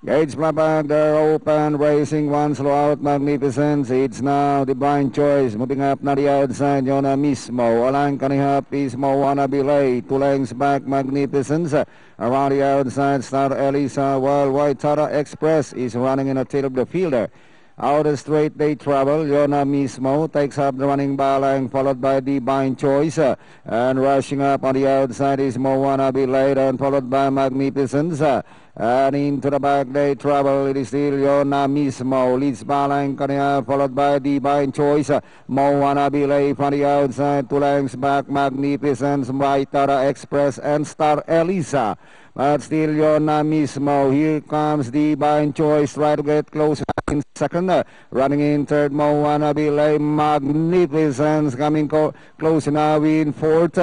Gates Flapag, they're open, racing one slow out, Magnificence. It's now Divine Choice, moving up na the outside, Yona Mismo. Alang kanihap, Ismo, Wanna Be Late. 2 lengths back, Magnificence. Around the outside, Star Elisa, Worldwide Tara Express is running in the tail of the fielder. Out of straight they travel. Yona Mismo takes up the running balang, followed by Divine Choice. And rushing up on the outside is Moana Be Late, and followed by Magnificence. And into the back they travel. It is still Yona Mismo. Leads balang kanya, followed by Divine Choice. Moana Be Late on the outside. 2 lengths back, Magnificence, Waitara Express, and Star Elisa. But still Yona Mismo. Here comes Divine Choice. Try to get close in second. Running in third, Moana Be Late. Magnificence coming close now in fourth.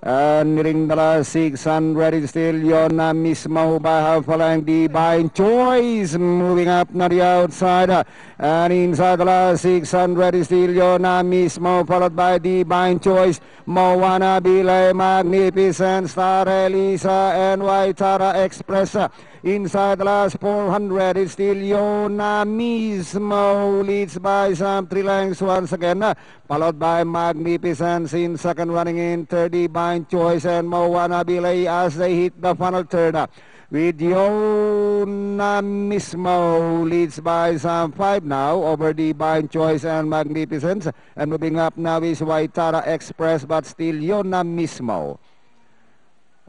And nearing the last 600, it's still Yona Mismo by half a length. Divine Choice moving up na the outside. And inside the last 600 is still Yona Mismo, followed by Divine Choice. Moana Be Late, Magnificent, Star Elisa, and Waitara Express. Inside the last 400 is still Yona Mismo, leads by some 3 lengths once again, followed by Magnificence in second, running in third, Divine Choice, and Moana Be Late as they hit the final turn. With Yona Mismo leads by some 5 now over Divine Choice and Magnificence, and moving up now is Waitara Express, but still Yona Mismo.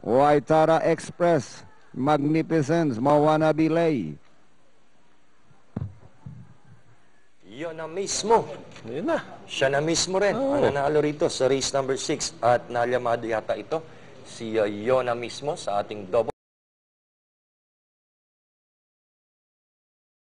Waitara Express, Magnificence, Moana Be Late. Yona Mismo. Yun na. Siya na mismo rin. Ang nanalo rito sa race number 6 at nalyamado yata ito si Yona Mismo sa ating double.